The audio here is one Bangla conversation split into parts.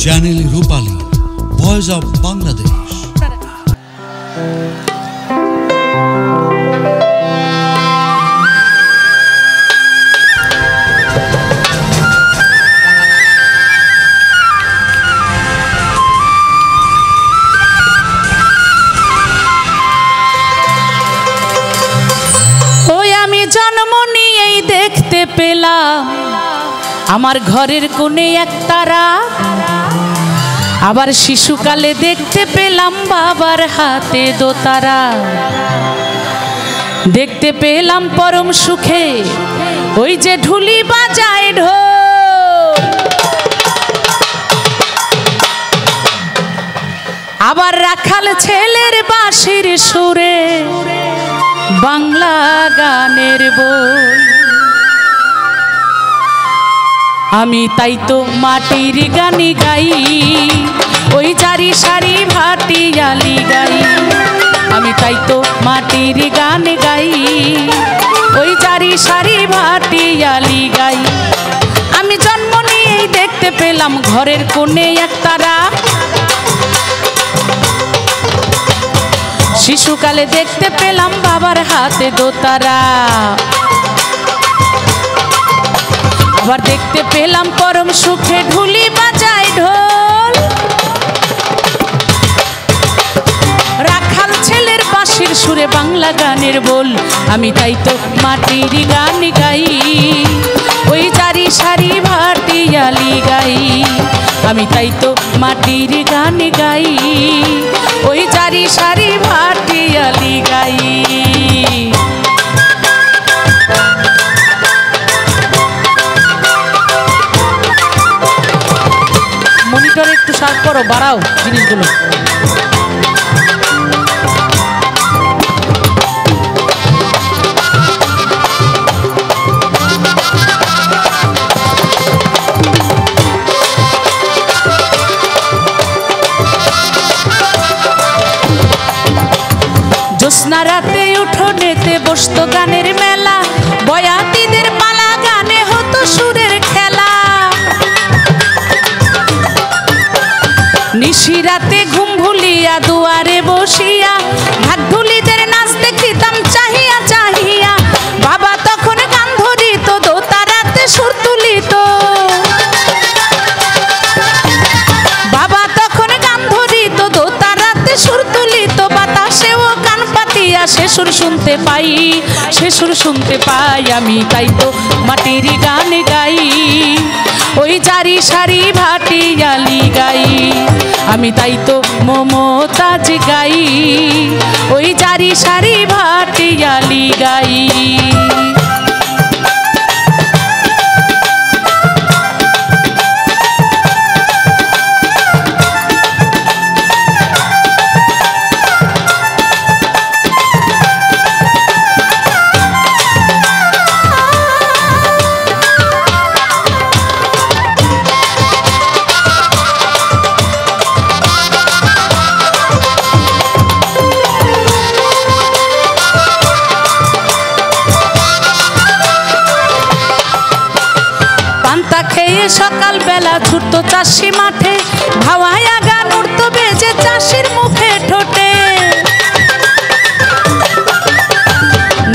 Channel Rupali, voice of Bangladesh. ওই আমি জন্ম নিয়েই দেখতে পেলাম আমার ঘরের কোণে এক তারা, আবার শিশুকালে দেখতে পেলাম বাবার হাতে দোতারা। দেখতে পেলাম পরম সুখে ওই যে ঢুলি বাজায় ঢোল, আবার রাখাল ছেলের বাঁশির সুরে বাংলা গানের বই। আমি তাই তো মাটির গানি গাই, ওই জারি সারি ভাটিয়ালি গাই। আমি তাই তো মাটির গান গাই, ওই জারি সারি ভাটিয়ালি গাই। আমি জন্ম নিয়েই দেখতে পেলাম ঘরের কোণে এক তারা, শিশুকালে দেখতে পেলাম বাবার হাতে দোতারা, আবার দেখতে পেলাম পরম সুখে ঢুলি বাজায় ঢোল, রাখাল ছেলের বাঁশির সুরে বাংলা গানের বল। আমি তাই তো মাটির গান গাই, ওই জারি সারি ভাটিয়ালি গাই। আমি তাই তো মাটির গান গাই, ওই জারি সারি ভাটিয়ালি গাই। মনিটরে একটু সার্চ করো, বাড়াও জিনিসগুলো। জ্যোৎস্না রাতে উঠোনেতে বসতো গানের মেলা, বয়াতিদের পালা গানে হতো সুরের খেলা। নিশিরাতে ঘুম ভুলিয়া দুয়ারে বসিয়া ঢাকঢুলিদের নাচ দেখিতাম চাহিয়া চাহিয়া। বাবা তখন গান ধরিত, দোতারাতে সুর তুলিত। বাবা তখন গান ধরিত, দোতারাতে সুর তুলিত। বাতাসেও কান পাতিয়া সে সুর শুনতে পাই, সে সুর শুনতে পাই। আমি তাই তো মাটির গান গাই, ওই জারি সারি ভাটিয়ালি গাই। আমি তাই তো মমতাজ গাই, ওই জারি সারি ভাটিয়ালি গাই। সকাল বেলা ছুটতো চাষি মাঠে, ভাওয়ায়া গান উঠতো বেজে চাষির মুখে ঠোঁটে।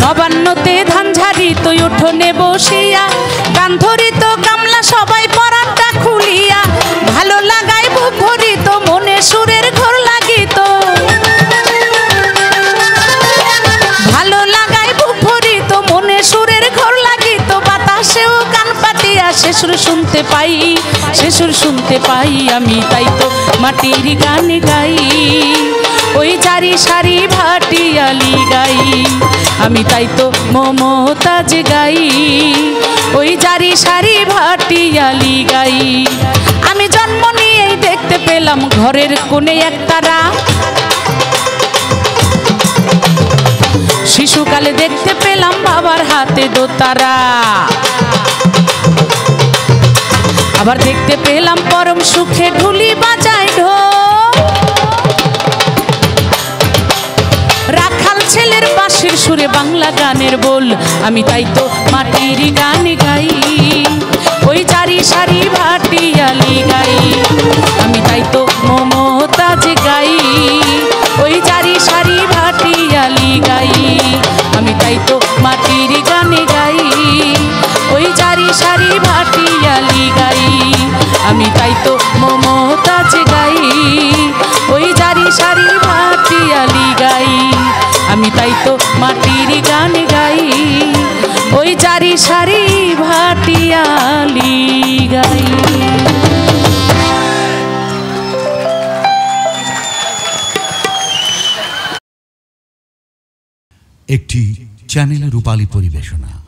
নবান্নতে ধান ঝাড়িত উঠোনে বসিয়া, গান ধরিত গামলা সবাই পরানটা খুলিয়া। ভালো লাগায় বুক ভরিত, মনে সুরের ঘোর লাগিত। ভালো লাগায় বুক ভরিত, মনে সুরের ঘোর লাগিত। বাতাসেও কান পাতিয়া সে সুর শুনতে পাই, সে সুর শুনতে পাই। আমি তাই তো মাটির গান গাই, ওই জারি সারি ভাটিয়ালি গাই। আমি তাই তো মমতাজ গাই, ওই জারি সারি ভাটিয়ালি গাই। আমি জন্ম নিয়েই দেখতে পেলাম ঘরের কোণে এক তারা, শিশুকালে দেখতে পেলাম বাবার হাতে দোতারা, আবার দেখতে পেলাম পরম সুখে ঢুলি বাজায় ঢোল, রাখাল ছেলের বাঁশির সুরে বাংলা গানের বল। আমি তাই তো মাটির গান গাই, ওই জারি সারি ভাটিয়ালি গাই আমি তাই তো মমতাজ গাই ওই জারি সারি ভাটিয়ালি গাই আমি তাই তো মাটির গানে গাই ওই জারি সারি ভাটিয়ালি গাই আমি তাই তো মমতাজ গাই ওই জারি সারি ভাটিয়ালি গাই আমি তাই তো মাটির গান গাই ওই জারি সারি ভাটিয়ালি গাই। একটি চ্যানেল রূপালী পরিবেশনা।